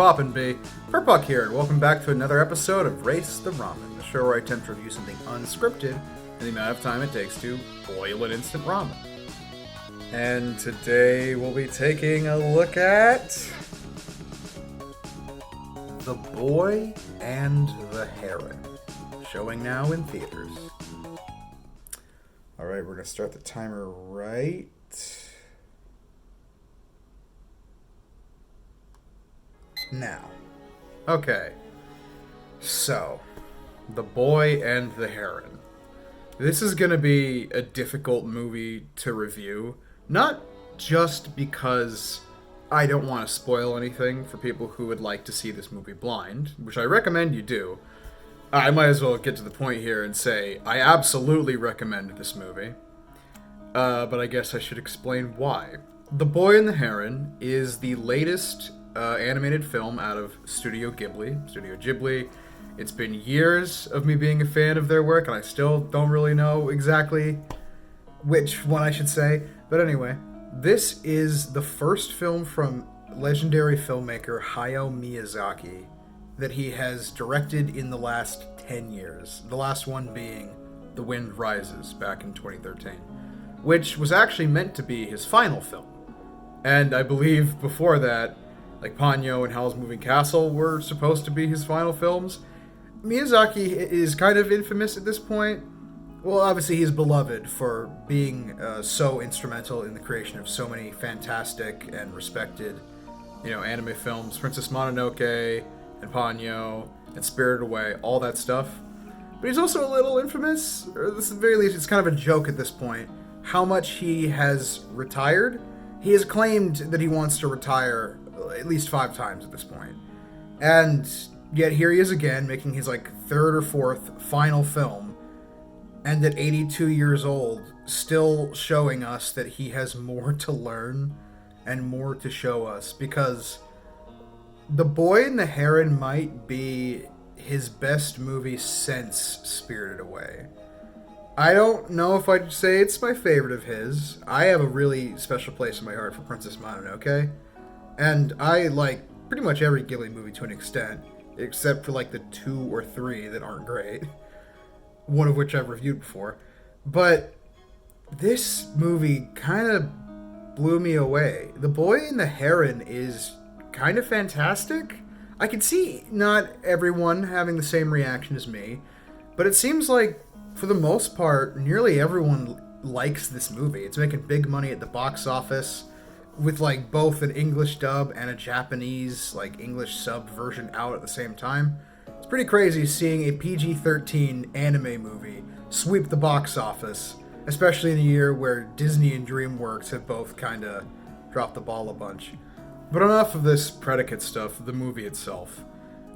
poppin', B? For Puck here, and welcome back to another episode of Race the Ramen, the show where I attempt to review something unscripted in the amount of time it takes to boil an instant ramen. And today we'll be taking a look at The Boy and the Heron, showing now in theaters. Alright, we're going to start the timer right now. Okay, so, The Boy and the Heron. This is going to be a difficult movie to review, not just because I don't want to spoil anything for people who would like to see this movie blind, which I recommend you do. I might as well get to the point here and say I absolutely recommend this movie, but I guess I should explain why. The Boy and the Heron is the latest animated film out of Studio Ghibli. It's been years of me being a fan of their work, and I still don't really know exactly which one I should say. But anyway, this is the first film from legendary filmmaker Hayao Miyazaki that he has directed in the last 10 years. The last one being The Wind Rises back in 2013, which was actually meant to be his final film. And I believe before that, like Ponyo and Howl's Moving Castle were supposed to be his final films. Miyazaki is kind of infamous at this point. Well, obviously he's beloved for being so instrumental in the creation of so many fantastic and respected, anime films. Princess Mononoke and Ponyo and Spirited Away, all that stuff. But he's also a little infamous, or at the very least it's kind of a joke at this point, how much he has retired. He has claimed that he wants to retire at least 5 times at this point. And yet here he is again, making his third or fourth final film, and at 82 years old, still showing us that he has more to learn and more to show us, because The Boy and the Heron might be his best movie since Spirited Away. I don't know if I'd say it's my favorite of his. I have a really special place in my heart for Princess Mononoke, and I like pretty much every Ghibli movie to an extent, except for the 2 or 3 that aren't great, one of which I've reviewed before. But this movie kind of blew me away. The Boy and the Heron is kind of fantastic. I can see not everyone having the same reaction as me, but it seems like, for the most part, nearly everyone likes this movie. It's making big money at the box office, with both an English dub and a Japanese English sub version out at the same time. It's pretty crazy seeing a PG-13 anime movie sweep the box office, especially in a year where Disney and DreamWorks have both kind of dropped the ball a bunch. But enough of this predicate stuff, the movie itself.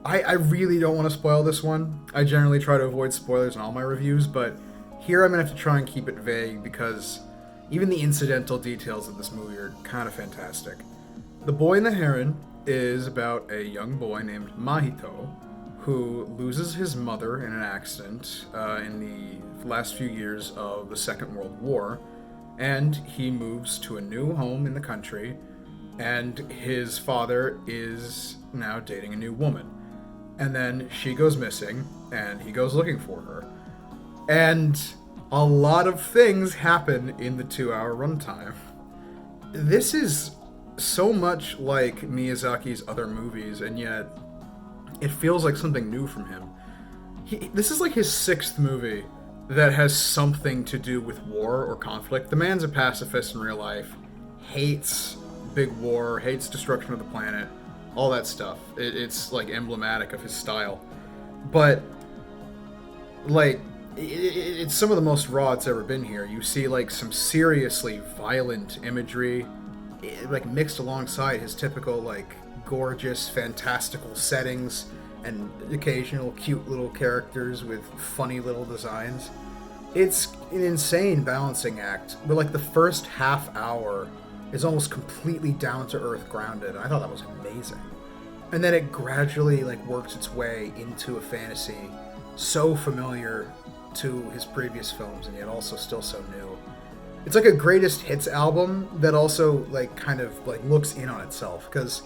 I really don't want to spoil this one. I generally try to avoid spoilers in all my reviews, but here I'm going to have to try and keep it vague because even the incidental details of this movie are kind of fantastic. The Boy and the Heron is about a young boy named Mahito who loses his mother in an accident in the last few years of the Second World War, and he moves to a new home in the country, and his father is now dating a new woman. And then she goes missing, and he goes looking for her. And a lot of things happen in the 2-hour runtime. This is so much like Miyazaki's other movies, and yet it feels like something new from him. This is his 6th movie that has something to do with war or conflict. The man's a pacifist in real life, hates big war, hates destruction of the planet, all that stuff. It's emblematic of his style. But it's some of the most raw it's ever been here. You see some seriously violent imagery mixed alongside his typical gorgeous fantastical settings and occasional cute little characters with funny little designs. It's an insane balancing act, but the first half hour is almost completely down-to-earth grounded. I thought that was amazing. And then it gradually works its way into a fantasy so familiar to his previous films and yet also still so new. It's like a greatest hits album that also kind of looks in on itself, because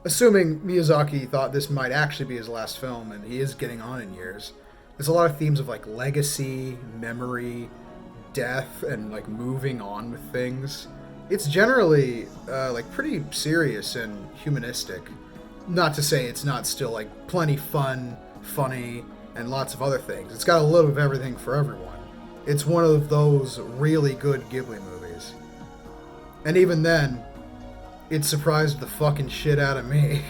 assuming Miyazaki thought this might actually be his last film, and he is getting on in years, there's a lot of themes of like legacy, memory, death, and like moving on with things. It's generally like pretty serious and humanistic. Not to say it's not still like plenty fun, funny, and lots of other things. It's got a little of everything for everyone. It's one of those really good Ghibli movies. And even then, it surprised the fucking shit out of me.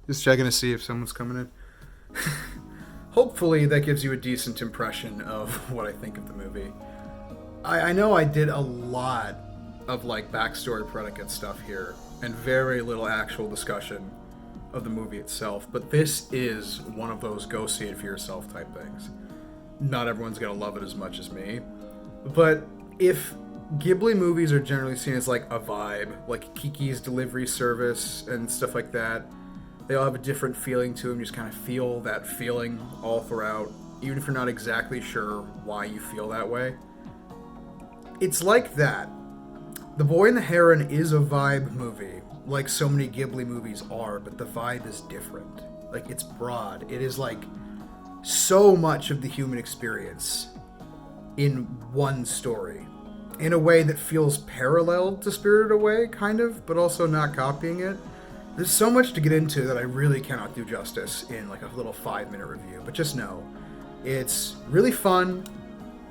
Just checking to see if someone's coming in. Hopefully that gives you a decent impression of what I think of the movie. I know I did a lot of like backstory predicate stuff here and very little actual discussion of the movie itself, but this is one of those go see it for yourself type things. Not everyone's gonna love it as much as me, but if Ghibli movies are generally seen as like a vibe, like Kiki's Delivery Service and stuff like that, they all have a different feeling to them. You just kind of feel that feeling all throughout, even if you're not exactly sure why you feel that way. It's like that. The Boy and the Heron is a vibe movie, like so many Ghibli movies are, but the vibe is different. Like, it's broad. It is like so much of the human experience in one story, in a way that feels parallel to Spirited Away, kind of, but also not copying it. There's so much to get into that I really cannot do justice in like a little 5-minute review, but just know it's really fun,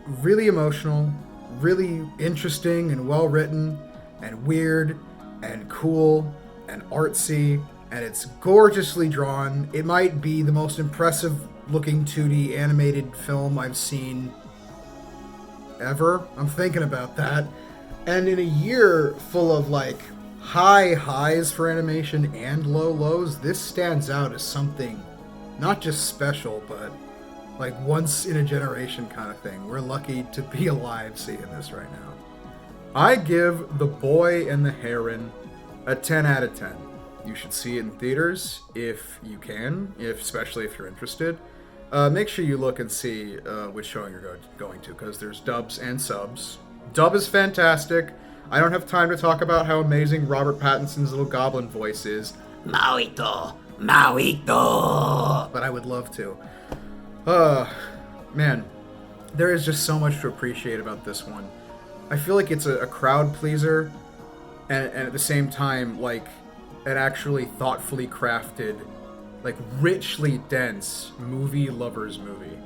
really emotional, really interesting and well written and weird and cool and artsy, and it's gorgeously drawn. It might be the most impressive looking 2D animated film I've seen ever. I'm thinking about that. And in a year full of like high highs for animation and low lows, this stands out as something not just special, but like once in a generation kind of thing. We're lucky to be alive seeing this right now. I give The Boy and the Heron a 10 out of 10. You should see it in theaters if you can, especially if you're interested. Make sure you look and see which showing you're going to, because there's dubs and subs. Dub is fantastic. I don't have time to talk about how amazing Robert Pattinson's little goblin voice is. Mauito! Mauito! But I would love to. Man, there is just so much to appreciate about this one. I feel like it's a crowd pleaser, and at the same time, like, an actually thoughtfully crafted, like, richly dense movie lover's movie.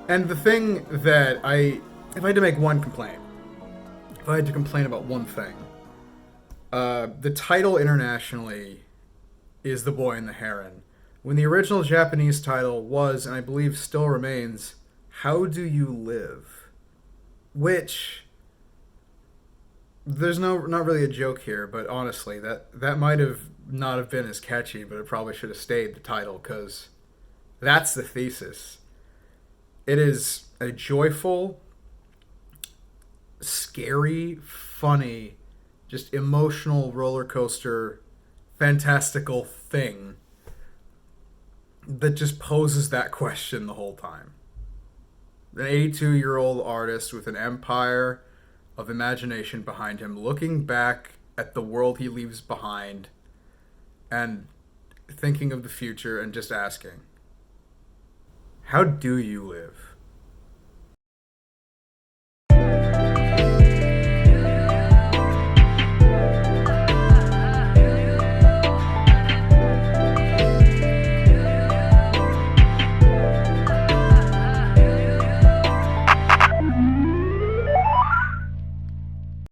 And the thing that if I had to make one complaint, if I had to complain about one thing, the title internationally is The Boy and the Heron, when the original Japanese title was, and I believe still remains, How Do You Live? Which, there's not really a joke here, but honestly, that might have not have been as catchy, but it probably should have stayed the title, because that's the thesis. It is a joyful, scary, funny, just emotional roller coaster, fantastical thing that just poses that question the whole time. An 82-year-old artist with an empire of imagination behind him, looking back at the world he leaves behind and thinking of the future and just asking, how do you live?